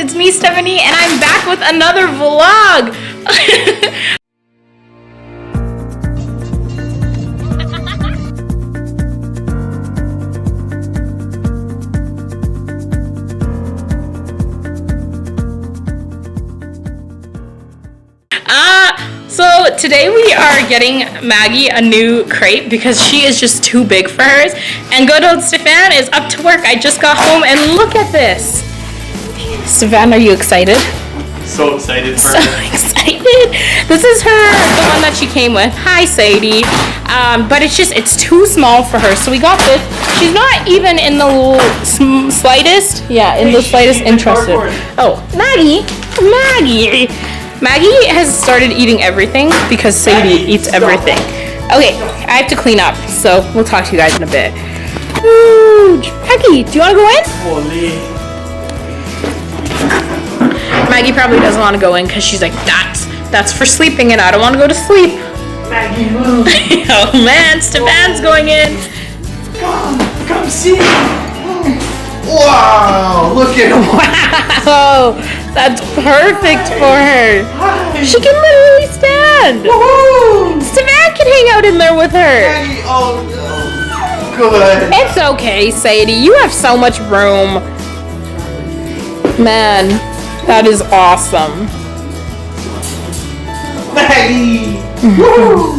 it's me, Stephanie, and I'm back with another vlog. So today we are getting Maggie a new crate because she is just too big for hers. And good old Stefan is up to work. I just got home and look at this. Stefan, are you excited? So excited for her. So excited. This is the one that she came with. Hi, Sadie. But it's too small for her. So we got this. She's not even in the slightest, interested. Oh, Maggie. Maggie has started eating everything because Sadie eats everything. Okay, I have to clean up, so we'll talk to you guys in a bit. Huge. Maggie, do you want to go in? Holy. Maggie probably doesn't want to go in because she's like, that's for sleeping and I don't want to go to sleep. Maggie, move. Oh man, Stefan's going in. Come see. Wow, look at him. Wow, that's perfect for her. She can literally stand. Woohoo! Stefan can hang out in there with her. Maggie, oh no. Good. It's okay, Sadie. You have so much room. Man, that is awesome. Maggie! Woo!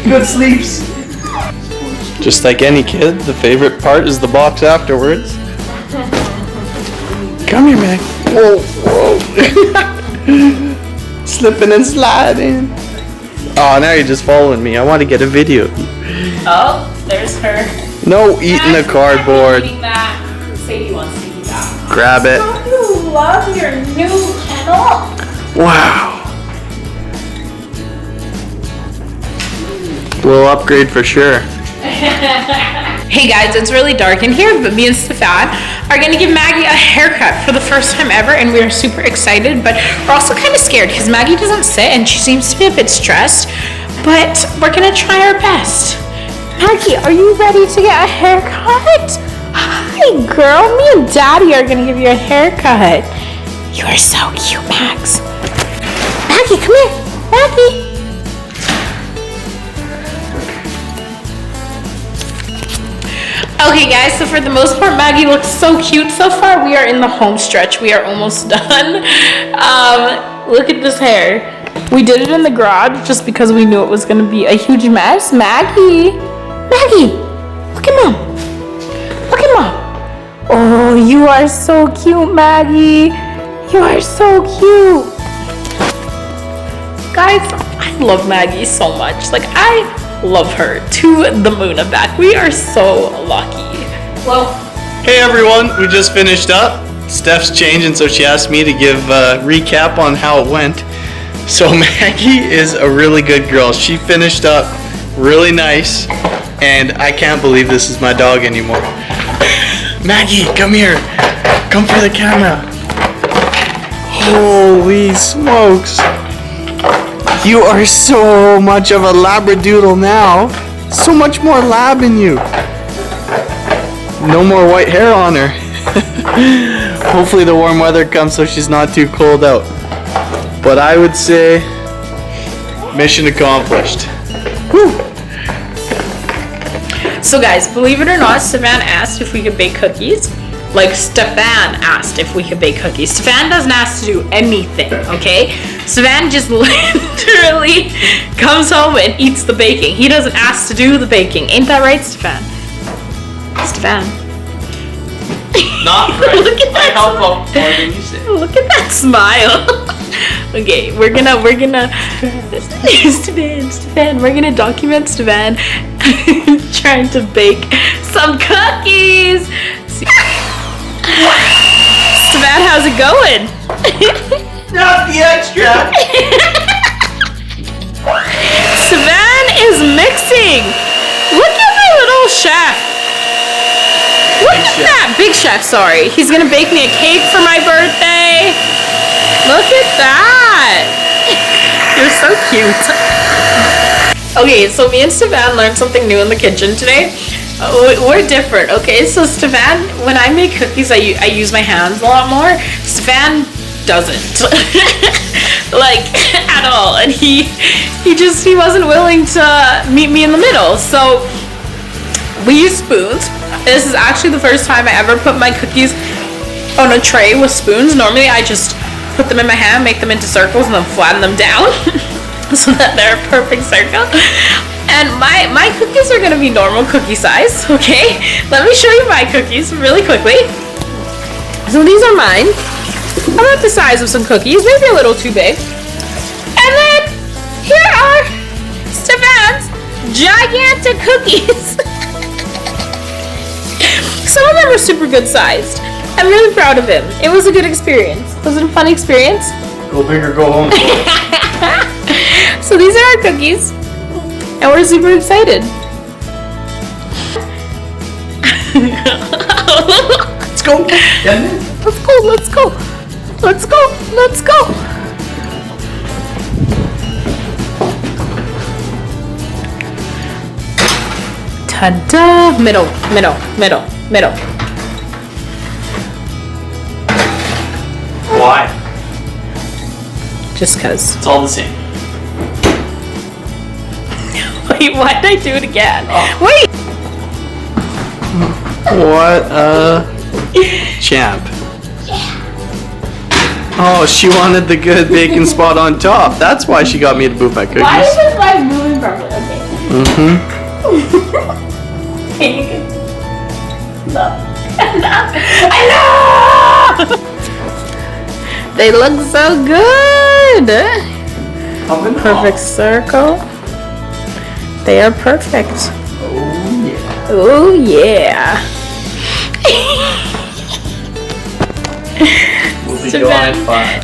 Good sleeps. Just like any kid, the favorite part is the box afterwards. Come here, Meg. Whoa, whoa. Slipping and sliding. Oh, now you're just following me. I want to get a video. Oh, there's her. No eating the cardboard. Eating that. Sadie wants to eat that. Grab it. Don't you love your new kennel? Wow. Little upgrade for sure. Hey guys, it's really dark in here, but me and Stefan are going to give Maggie a haircut for the first time ever, and we are super excited, but we're also kind of scared because Maggie doesn't sit and she seems to be a bit stressed, but we're going to try our best. Maggie, are you ready to get a haircut? Hi girl, me and Daddy are going to give you a haircut. You are so cute, Max. Maggie, come here. Maggie. Okay guys, so for the most part, Maggie looks so cute so far. We are in the home stretch. We are almost done. Look at this hair. We did it in the garage just because we knew it was going to be a huge mess. Maggie, look at Mom. Look at Mom. Oh, you are so cute, Maggie. You are so cute. Guys, I love Maggie so much. Like, I love her to the moon and back. We are so lucky. Well, hey everyone, we just finished up. Steph's changing, so she asked me to give a recap on how it went. So Maggie is a really good girl. She finished up really nice, and I can't believe this is my dog anymore. Maggie, come here. Come for the camera. Holy smokes. You are so much of a labradoodle now. So much more lab in you. No more white hair on her. Hopefully the warm weather comes so she's not too cold out. But I would say mission accomplished. Whew. So guys, believe it or not, Stefan asked if we could bake cookies. Like, Stefan asked if we could bake cookies. Stefan doesn't ask to do anything, okay? Stefan just literally comes home and eats the baking. He doesn't ask to do the baking. Ain't that right, Stefan? Stefan. Not right. Look at that. I help out more than you say. Look at that smile. Okay, we're gonna Stefan, we're gonna document Stefan trying to bake some cookies. Stefan, how's it going? Not the extra. Stefan is mixing. Look at the little chef. Look at that. Big chef, sorry. He's gonna bake me a cake for my birthday. Look at that. You're so cute. Okay, so me and Stefan learned something new in the kitchen today. we're different, okay? So Stefan, when I make cookies, I use my hands a lot more. Stefan doesn't, like, at all, and he wasn't willing to meet me in the middle. So we use spoons. This is actually the first time I ever put my cookies on a tray with spoons. Normally I just put them in my hand, make them into circles, and then flatten them down so that they're a perfect circle. And my cookies are gonna be normal cookie size, okay? Let me show you my cookies really quickly. So these are mine. About the size of some cookies, maybe a little too big. And then here are Stefan's gigantic cookies. Some of them are super good sized. I'm really proud of him. It was a good experience. Was it a fun experience? Go big or go home. So these are our cookies. And we're super excited. Let's go. Let's go, let's go. Let's go, let's go. Ta-da! Middle, middle, middle, middle. Why? Just cause. It's all the same. Wait, why did I do it again? Oh. Wait! What a champ. Oh, she wanted the good bacon spot on top. That's why she got me to move my cookies. Why is this like moving properly? Okay. Okay, no. I know! They look so good! Perfect circle. They are perfect. Oh yeah.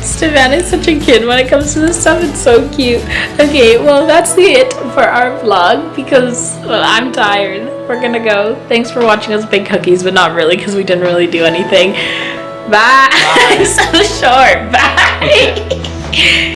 Stefan is such a kid when it comes to this stuff. It's so cute. Okay, well that's it for our vlog because I'm tired. We're gonna go. Thanks for watching us bake cookies, but not really because we didn't really do anything. Bye. So short. Bye.